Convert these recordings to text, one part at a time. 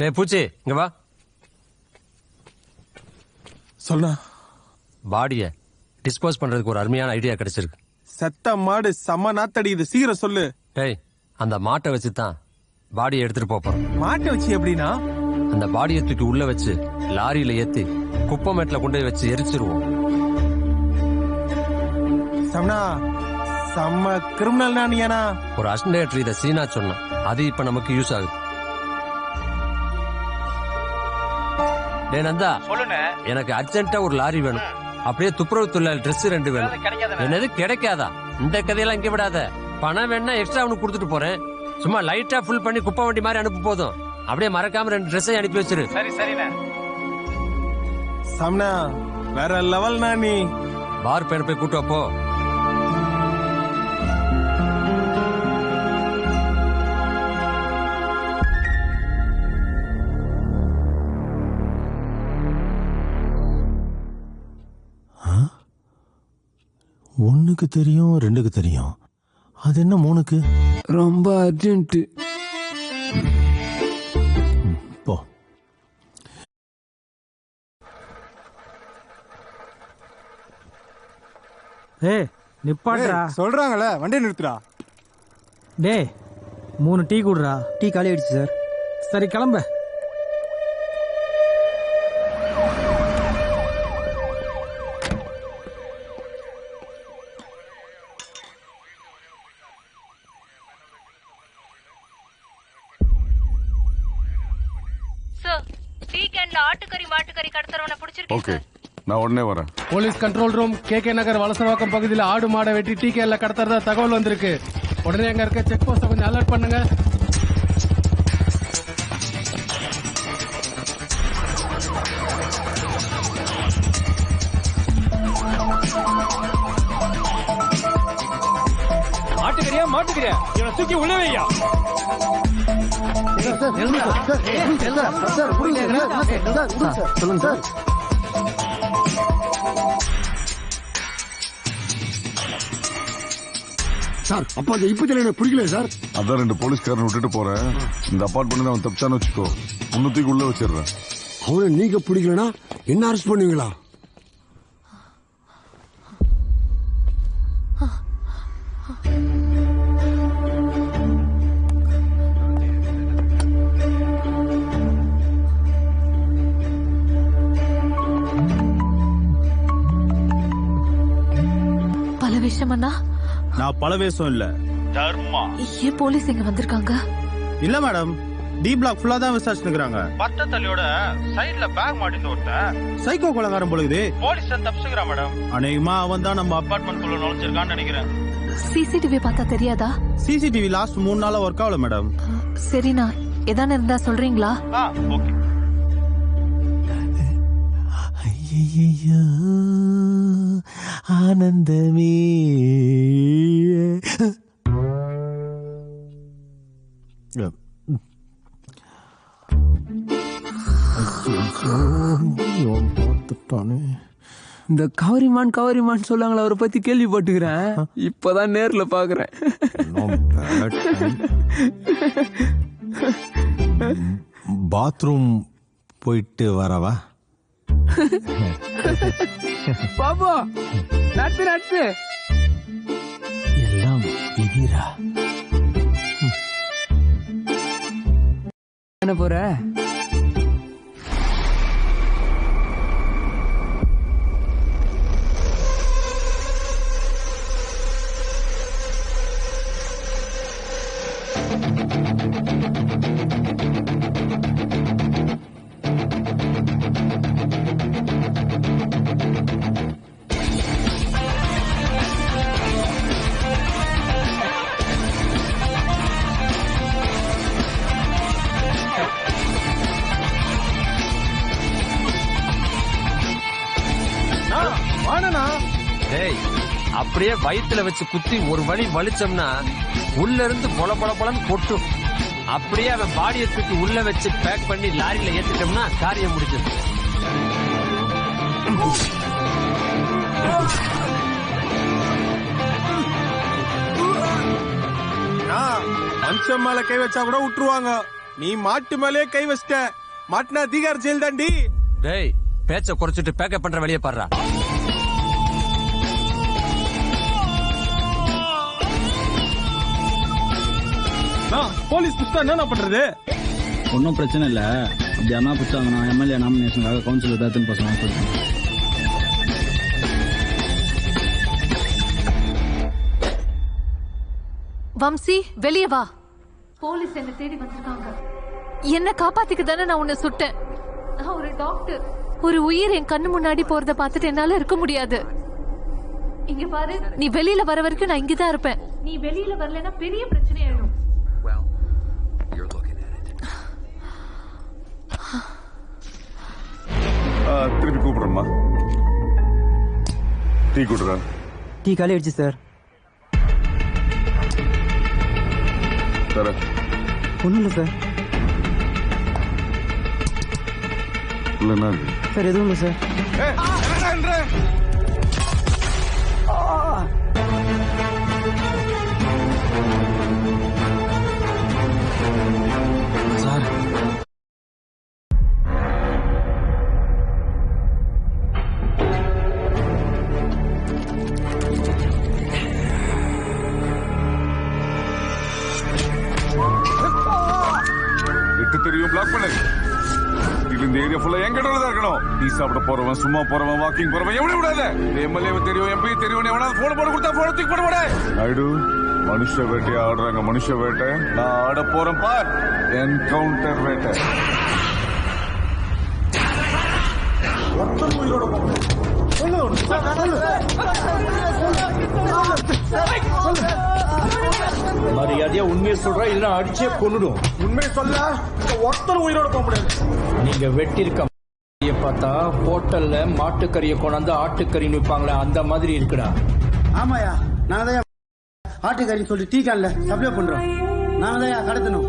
டேய் பூச்சி இங்க வா. சொல்ல பாடிய டிஸ்போஸ் பண்றதுக்கு ஒரு அருமையான ஐடியா கிடைச்சிருக்கு. செத்த மாடு செம்ம நாத்தடிக்குது, சீக்கிரம் சொல்லு. டேய் அந்த மாட்டை வச்சு தான் பாடியை எடுத்துட்டு போறோம். மாட்டை வச்சு எப்படின்னா? அந்த பாடியை தூக்கி உள்ள வச்சு லாரியில ஏத்தி குப்பை மேட்ல கொண்டு போய் வச்சு எரிச்சிருவோம். சம்னா செம்ம கிரிமினல் நானியானா? ஒரு அசண்டேட்டர் இதை சீனா சொன்னான், அது இப்ப நமக்கு யூஸ் ஆகுது. டேய் நந்தா சொல்லுங்க. எனக்கு அர்ஜென்ட்டா ஒரு லாரி வேணும். அப்படியே துப்புரவு தொழிலாளி ட்ரெஸ் 2 வேணும். என்னது கிடைக்காதா? இந்த கதையெல்லாம் இங்க விடாத. பணம் வேணா எக்ஸ்ட்ரா அவனுக்கு கொடுத்துட்டு போறேன். சும்மா லைட்டா ஃபுல் பண்ணி குப்பை வண்டி மாதிரி அனுப்பு போதும். அப்படியே மறக்காம 2 ட்ரெஸ்ஸை அனுப்பி வச்சிரு. சரி சரிண்ணே. சம்னா வேற லெவல் நானி. பார் பையனை போய் கூட்டு அப்போ. ஒண்ணுக்கு தெரியும், 2க்கு தெரியும், அது என்ன 3க்கு? ரொம்ப அர்ஜென்ட். போ. ஏய் நிப்பாட்றா. சொல்றாங்கல்ல, வண்டி நிறுத்துடா. டேய் 3 டீ குடுறா. டீ காலி ஆயிடுச்சு சார். சரி கிளம்ப. டீ கேன்ல ஆட்டுக்கறி மாட்டுக்கறி கடத்துறவன பிடிச்சிருக்கேன். ஓகே, நான் உடனே வரேன். போலீஸ் கண்ட்ரோல் ரூம், KK நகர் வலசரவாக்கம் பகுதியில் ஆடு மாடை வெட்டி டீ கேன்ல கடத்துறதா தகவல் வந்திருக்கு. உடனே அங்க இருக்க செக் போஸ்ட கொஞ்சம் அலர்ட் பண்ணுங்க. ஆட்டுக்கறியா மாட்டுக்கறியா இவனை தூக்கி உள்ள வையா. சொல்லுங்க சார். சார் அப்பா இப்ப எனக்கு பிடிக்கல சார். அதான் 2 போலீஸ்காரன் விட்டுட்டு போறேன். இந்த அபார்ட்மெண்ட் அவன் தப்பிச்சான்னு வச்சுக்கோ, முன்னூத்திக்கு உள்ள வச்சிடுறேன். அவனை நீங்க பிடிக்கலனா என்ன அரெஸ்ட் பண்ணுவீங்களா? பல விஷயமண்ணா. நான் பல வேஷம் இல்ல. தர்மா ஏன் போலீஸ் இங்க வந்திருக்காங்க? இல்ல மேடம், டி பிளாக் ஃபுல்லா தான் விசாரிச்சுக்கிறாங்க. பத்த தள்ளியோட சைடுல பேக் மாட்டின்னு ஒருத்தன் சைக்கோ கொலகாரம் போலுது. போலீஸ் தப்பிச்சுக்கிறான் மேடம். அநேகமா அவன் தான் நம்ம அபார்ட்மெண்ட் குள்ள நுழைஞ்சிருக்கான்னு நினைக்கிறேன். சிசிடிவி பார்த்தா தெரியாதா? சிசிடிவி லாஸ்ட் 3 நாளா ஒர்க் ஆகல மேடம். சரிண்ணா, எதான இருந்தா சொல்றீங்களா? ஓகே. ஐயையோ ஆனந்தமே. பார்த்துட்டானே. இந்த கவரிமான் சொல்லுவாங்களா, அவரை பத்தி கேள்விப்பட்டுக்கிறேன். இப்பதான் நேர்ல பாக்குறேன். பாத்ரூம் போயிட்டு வரவா? பாபா நட்பு எல்லாம் விதிரா. என்ன போற? டேய் அப்படியே வயித்துல வச்சு குத்தி ஒரு வழி வலிச்சோம்னா உள்ள இருந்து பொல பொல பொலன்னு கொட்டும். அப்படியே அவன் பாடியை தூக்கி உள்ள வச்சு பேக் பண்ணி லாரியில ஏத்திட்டோம்னா காரியம் முடிஞ்சது. மனுஷன் மேல கை வச்சா கூட விட்டுருவாங்க. நீ மாட்டு மேலே கை வச்சிட்ட. மாட்டினா தீகார் ஜெயில் தாண்டி. டேய் பேச்ச குறைச்சிட்டு பேக்கப் பண்ற வெளியே பாடுறா. போலீஸ் புத்தா என்ன பண்றது? ஒன்றும் பிரச்சனை இல்லை. அப்படி அண்ணா புத்தாங்கன்னா எம்எல்ஏ நாமினேஷனுக்காக கவுன்சிலர் ஏதாச்சும் பசங்க சொல்லுங்க. வம்சி வெளியே வா. போலீஸ் என்ன தேடி வந்திருக்காங்க. என்ன காப்பாத்திக்க தானே நான் உன்னை சுட்டேன். நான் ஒரு டாக்டர். ஒரு உயிர் என் கண்ணு முன்னாடி போறத பார்த்துட்டு என்னால இருக்க முடியாது. இங்க பாரு, நீ வெளியில வர வரைக்கும் நான் இங்கதான் இருப்பேன். நீ வெளியில வரலன்னா பெரிய பிரச்சனை ஆயிடும். திருப்பி கூப்பிடுறேம்மா. டீ கூட்டுற. டீ காலி ஆயிடுச்சு சார். தர ஒன்றும் இல்லை சார். இல்லைன்னா சார் எதுவும் இல்லை சார். சார் தெரியும். பிளாக் பண்ணு. இது இந்த ஏரியா ஃபுல்லா என் கடவுள் தான் இருக்கணும். டீ சாப்பிட போறவன், சும்மா போறவன், வாக்கிங் போறவன் எவனே விடாத. எம்எல்ஏ தெரியும், எம்பி தெரியும், எவனாவது போன் போட கொடுத்தா போன தூக்கி போட விட. நாயுடு மனுஷ வேட்டையை ஆடுறாங்க. மனுஷ வேட்டை நான் ஆட போறேன் பார். என்கவுண்டர் வேட்டை. மரியாதையா உண்மையை சொல்ற, இல்ல அடிச்சே கொன்னுடும். உண்மை சொல்ல ஒருத்தர் உயிரோட போக முடியாது. நீங்க வெட்டிருக்க பார்த்தா ஹோட்டல்ல மாட்டுக்கறியை கொண்டாந்து ஆட்டுக்கறி விற்பாங்களே அந்த மாதிரி இருக்குடா. ஆமாயா, நாங்க தான் ஆட்டுக்கறி சொல்லி டீ கான்ல சப்ளை பண்றோம். நாங்க தான் கடத்தணும்.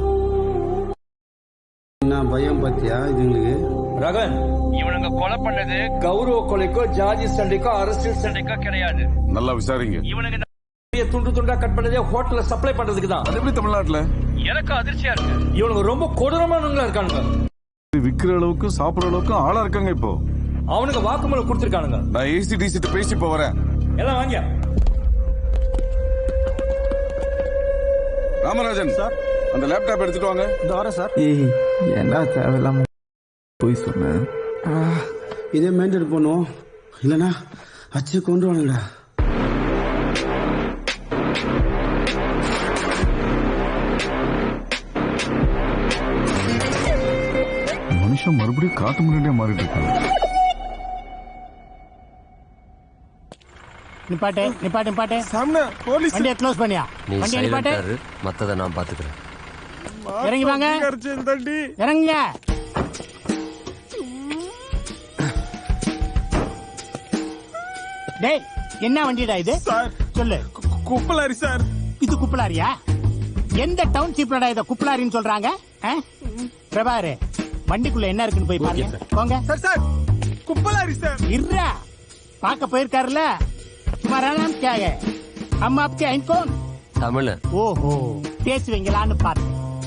என்ன பயம் பாத்தியா இதுங்களுக்கு? ரகன், இவனுங்க கொலை பண்ணது கௌரவ கொலைக்கோ ஜாதி சண்டைக்கோ அரசியல் சண்டைக்கோ கிடையாது. நல்லா விசாரிங்க. இவனுங்க துண்டு துண்டா கட் பண்ணதே ஹோட்டல்ல சப்ளை பண்றதுக்கு தான். அது எப்படி தமிழ்நாட்டுல? எனக்கு அதிர்ச்சியா இருக்கு. இவனுங்க ரொம்ப கொடூரமானவங்களா இருக்கானுங்க. விக்கிற அளவுக்கு சாப்பிடுற அளவுக்கு ஆளா இருக்காங்க. இப்போ அவனுக்கு வாக்குமூலம் கொடுத்திருக்கானுங்க. நான் ஏசிடிசி பேசி இப்ப வரேன். எல்லாம் வாங்க. ராமராஜன் சார், அந்த லேப்டாப் எடுத்துட்டு வாங்க. இந்த வரேன் சார். என்ன தேவையில்லாம போய் சொன்னேன். இதே மெயின்டைன் பண்ணுவோம், இல்லனா அச்சு கொண்டு வானுங்கடா. மனுஷன் மறுபடியும் காட்டு முன்னாடியே மாறிட்டு இருக்காங்க. நிப்பாட்டு நிப்பாட்டு நிப்பாட்டு. சாமனா போலீஸ் வண்டியை க்ளோஸ் பண்ணியா? நீ வண்டியை நிப்பாட்டு. சைலண்டா இரு, மத்தத நான் பாத்துக்கிறேன். இறங்கி வாங்க. தீகார் ஜெயில் தாண்டி. இறங்குங்க. டேய், என்ன வண்டிடா இது? சார் சொல்லு. குப்பலாரி சார். இது குப்பலாரியா? எந்த டவுன்ஷிப்லடா இத குப்பலாரின்னு சொல்றாங்க? பிரபாரு, வண்டிக்குள்ள என்ன இருக்குன்னு போய் பாருங்க. போங்க. சார் சார் குப்பலாரி சார். இர்ரா, பாக்க போயிருக்காருல. तुम्हारा नाम क्या है? हम आपके हैं कौन? தமிழ் ஓஹோ, பேசுவீங்களான்னு பாரு.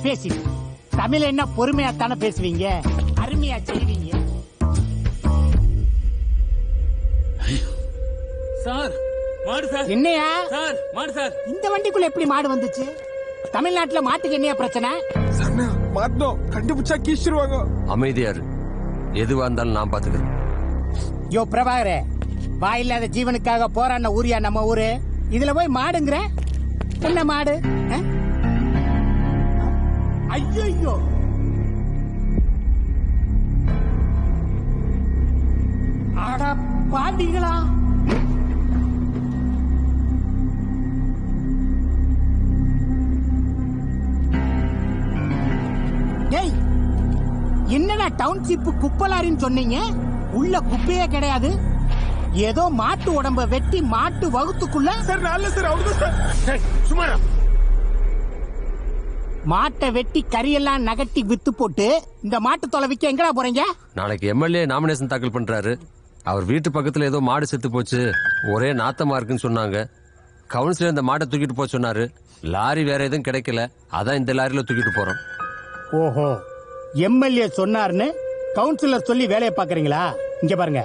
பேசிட்டு தமிழ் என்ன பொறுமையா தானே பேசுவீங்க, அருமையா செய்வீங்க. சார் மாடு சார். என்னையா சார் மாடு சார். இந்த வண்டிக்குள்ள எப்படி மாடு வந்துச்சு? தமிழ்நாட்டுல மாட்டுக்கு என்னையா பிரச்சனை? சாமனா மாட்டோம், கண்டுபிடிச்சா கீச்சிருவாங்க. அமைதியா இரு, எதுவா இருந்தாலும் நான் பாத்துக்கிறேன். யோ பிரபாகரே, வாயில்லாத ஜீவனுக்காக போராடின ஊரியா நம்ம ஊரு. இதுல போய் மாடுங்கிற? என்ன மாடு? ஐயோ, அட பாத்தீங்களா? டேய், என்னடா டவுன்ஷிப் குப்பலாரின்னு சொன்னீங்க? உள்ள குப்பையே கிடையாது. ஏதோ மாட்டு உடம்ப வெட்டி மாட்டு வகுத்துக்குள்ள. சார் நல்ல சார், அவ்வளவுதான் சார். சும்மா மாட்டை வெட்டி கறியெல்லாம் நகட்டி வித்து போட்டு இந்த மாட்டு தொலை விக்க எங்கடா போறீங்க? நாளைக்கு எம்எல்ஏ நாமினேஷன் தாக்கல் பண்றாரு. அவர் வீட்டு பக்கத்துல ஏதோ மாடு செத்து போச்சு, ஒரே நாத்தமா இருக்குன்னு சொன்னாங்க. கவுன்சிலர் இந்த மாட்டை தூக்கிட்டு போக சொன்னாரு. லாரி வேற எதுவும் கிடைக்கல, அதான் இந்த லாரியில தூக்கிட்டு போறோம். ஓஹோ, எம்எல்ஏ சொன்னார்னு கவுன்சிலர் சொல்லி வேலையை பாக்குறீங்களா? இங்க பாருங்க,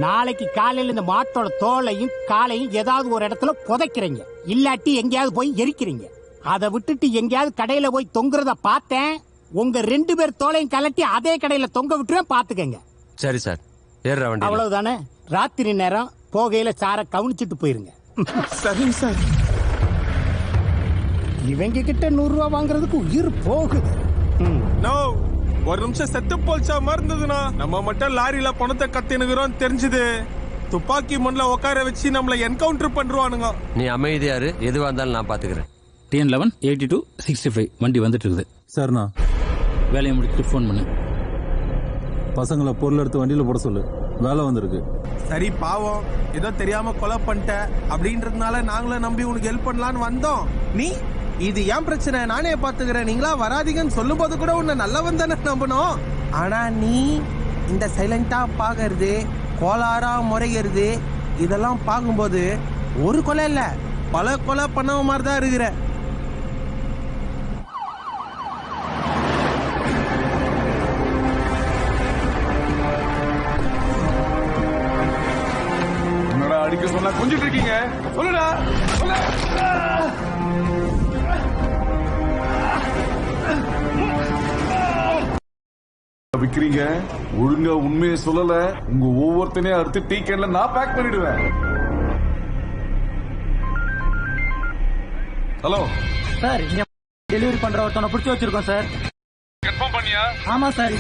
நாளைக்கு காலையில இந்த மாட்டோட தோலையும் காலையும் ஏதாவது ஒரு இடத்துல புதைக்கிறீங்க, இல்லாட்டி எங்கேயாவது போய் எரிக்கிறீங்க. அதை விட்டுட்டு எங்கேயாவது கடையில போய் தொங்குறத பார்த்தேன், உங்க 2 பேர் தோலையும் கலட்டி அதே கடையில தொங்க விட்டுருவேன், பாத்துக்கங்க. சரி சார், ஏறுற வண்டி. அவ்வளவுதானே? ராத்திரி நேரம் போகையில சார கவனிச்சுட்டு போயிருங்க. சரிங்க சார். இவங்க கிட்ட 100 ரூபா வாங்குறதுக்கு உயிர் போகுது. நோ, ஒரு நிமிஷம் செத்து போல்ச்சா மறந்ததுனா நம்ம மட்டும் லாரியில பணத்தை கத்தினுக்கிறோம் தெரிஞ்சது. துப்பாக்கி முன்ல உட்கார வச்சு நம்மள என்கவுண்டர் பண்றானுங்க. நீ அமைதியாரு, எதுவா இருந்தாலும் நான் பாத்துக்கிறேன். TN11 82 65 வண்டி வந்துட்டு இருக்குது. சரிண்ணா, வேலையை முடிச்சுட்டு ஃபோன் பண்ணு. பசங்களை பொருள் எடுத்து வண்டியில போட சொல்லு, வேலை வந்திருக்கு. சரி, பாவம் ஏதோ தெரியாம கொலை பண்ணிட்ட அப்படின்றதுனால நாங்களும் நம்பி உனக்கு ஹெல்ப் பண்ணலான்னு வந்தோம். நீ இது ஏன் பிரச்சனை, நானே பாத்துக்கிறேன், நீங்களா வராதீங்கன்னு சொல்லும் போது கூட உன்னை நல்லவன் தானே நம்பணும். ஆனா நீ இந்த சைலண்டா பாக்குறது, கோளாரா முறைகிறது, இதெல்லாம் பார்க்கும்போது ஒரு கொலை இல்ல பல கொலை பண்ணவ மாதிரி தான் இருக்கிற. அடிக்க சொன்னா கொஞ்சிட்டு இருக்கீங்க, சொல்லுடா. விக்கிறீங்க, ஒழுங்கா உண்மையை சொல்லல, உங்க ஒவ்வொருத்தனையும் அடுத்து டீ கேன்ல நான் பேக் பண்ணிடுவேன். ஹலோ சார், இங்க டெலிவரி பண்ற ஒருத்தனை பிடிச்சி வச்சிருக்கோம் சார். கன்ஃபார்ம் பண்ணியா? ஆமா சார்.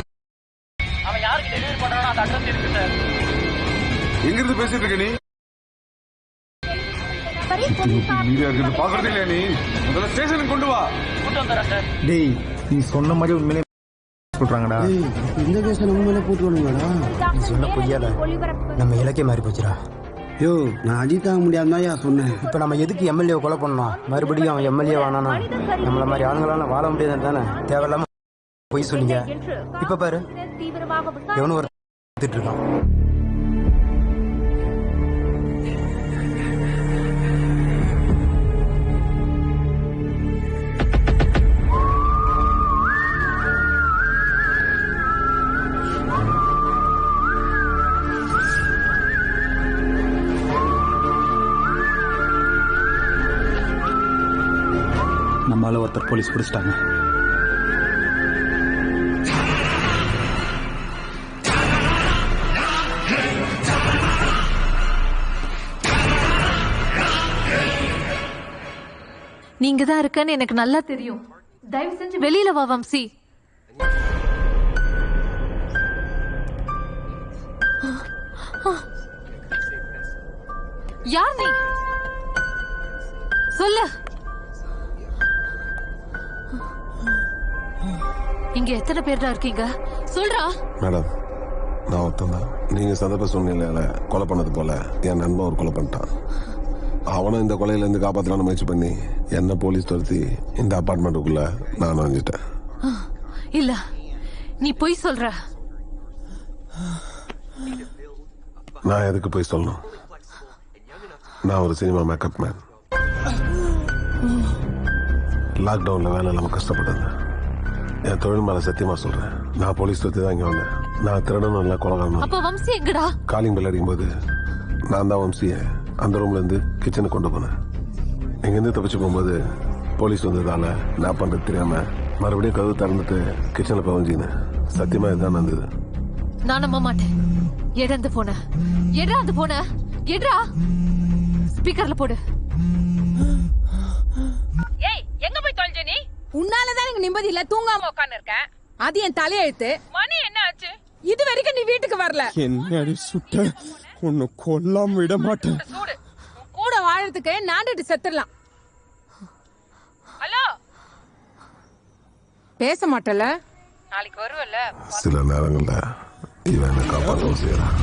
அவன் யாருக்கு டெலிவரி பண்றானோ அந்த அட்ரஸ் இருக்கு சார். எங்க இருந்து பேசிட்டு இருக்க நீ? மீடியா இருக்கு பாக்குறது இல்லையா நீ? முதல்ல ஸ்டேஷனுக்கு கொண்டு வா. கூட்டு வந்துடுறேன் சார். டேய், நீ சொன்ன மாதிரி உண்மையிலே சொல்றாங்கடா. இந்த கேஸ் நம்ம மேல போட்டுருவானுங்கடா. நீ சொன்ன பொய்யால நம்ம இலக்கே மாறி போச்சுடா. யோ, நான் அஜித்தாக முடியாதுதான் சொன்னேன். இப்ப நம்ம எதுக்கு எம்எல்ஏ கொலை பண்ணோம்? மறுபடியும் அவன் எம்எல்ஏ வானானா? நம்மள மாதிரி ஆளுங்களால வாழ முடியாது தானே? தேவையில்லாம பொய் சொல்லிங்க. இப்ப பாரு, எவனும் ஒரு இருக்கான். நம்மளால ஒருத்தர் போலீஸ் பிடிச்சிட்டாங்க. நீங்க தான் இருக்கன்னு எனக்கு நல்லா தெரியும். தயவு செஞ்சு வெளியில வா வம்சி. யார் நீ? சொல்லு. இங்க எத்தனை பேர் தான் இருக்கீங்க? சொல்றா. மேடம், நான் ஒருத்தன் தான். நீங்க சந்தர்ப்ப சூழ்நிலையில கொலை பண்ணது போல என் நண்பன் ஒரு கொலை பண்ணிட்டான். அவனும் இந்த கொலையில இருந்து காப்பாற்றலான்னு முயற்சி பண்ணி என்ன போலீஸ் துரத்தி இந்த அபார்ட்மெண்ட்டுக்குள்ள நான் வந்துட்டேன். இல்ல, நீ பொய் சொல்ற. நான் எதுக்கு போய் சொல்லணும்? நான் ஒரு சினிமா மேக்கப் மேன். லாக்டவுன்ல வேலை இல்லாம கஷ்டப்பட்டேன். என் தொழில் மேல சத்தியமா சொல்றேன், நான் போலீஸ் துரத்தி தான் இங்க வந்தேன். நான் திருடனும் இல்ல, கொலைகாரனும். அப்ப வம்சி எங்கடா? காலிங் பெல் அடிக்கும் போது நான் தான் வம்சிய அந்த ரூம்ல இருந்து கிச்சனுக்கு கொண்டு போனேன். இங்க இருந்து தப்பிச்சு போகும்போது போலீஸ் வந்ததால நான் பண்றது தெரியாம மறுபடியும் கதவு திறந்துட்டு கிச்சன்ல பவஞ்சினேன். சத்தியமா இதுதான் நடந்தது. நான் நம்ப மாட்டேன். எட அந்த போன, எடா அந்த போன, எடா. ஸ்பீக்கர்ல போடு. ஏய், எங்க போய் தொலைஞ்ச நீ? உன்னாலதான் எனக்கு நிம்மதி இல்ல, தூங்காம உட்கார்ந்து இருக்கேன். அது என் தலையெழுத்து. மணி என்ன ஆச்சு? இது வரைக்கும் நீ வீட்டுக்கு வரல. என்னடி சுட்ட, உன்னை கொல்லாம விட மாட்டேன். சூடு கூட வாழறதுக்கு நாண்டுட்டு செத்துடலாம். ஹலோ, பேச மாட்டல? நாளைக்கு வருவல்ல? சில நேரங்கள்ல இவன் என்ன காப்பாற்றவும் செய்யறான்.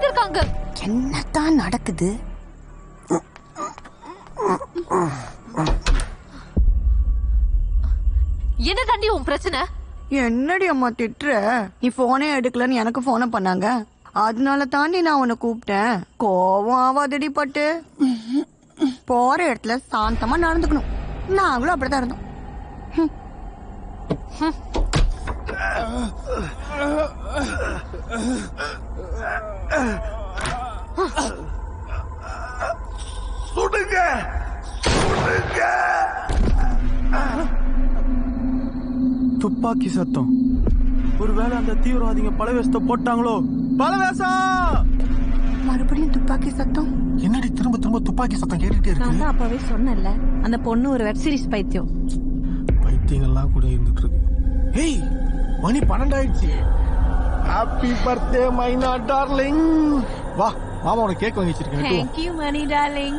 எங்க இருக்காங்க? என்னதான் நடக்குது? என்ன தாண்டி உன் பிரச்சனை? என்னடி அம்மா திட்டுற? நீ போனே எடுக்கலன்னு எனக்கு போன பண்ணாங்க, அதனால தாண்டி நான் உன்னை கூப்பிட்டேன். கோவம் ஆவாதடி பட்டு. போற இடத்துல சாந்தமா நடந்துக்கணும். நாங்களும் அப்படிதான் இருந்தோம். சுடுங்க சுடுங்க. துப்பாக்கி சத்தம். ஒருவேளை அந்த தீவிரவாதிங்க பலவேசத்தை போட்டாங்களோ? பலவேசம். மறுபடியும் துப்பாக்கி சத்தம். என்னடி திரும்ப திரும்ப துப்பாக்கி சத்தம் கேட்டுட்டே இருக்கு? நான் தான் அப்பவே சொன்னேன்ல, அந்த பொண்ணு ஒரு வெப் சீரிஸ் பைத்தியம். பைத்தியங்கள்லாம் கூட இருந்துட்டு இருக்கு. ஏய், மணி 12 ஆயிடுச்சு. ஹாப்பி பர்த்டே மைனா டார்லிங். வா மாமா உனக்கு கேக் வாங்கி வச்சிருக்கேன். Thank you, money darling.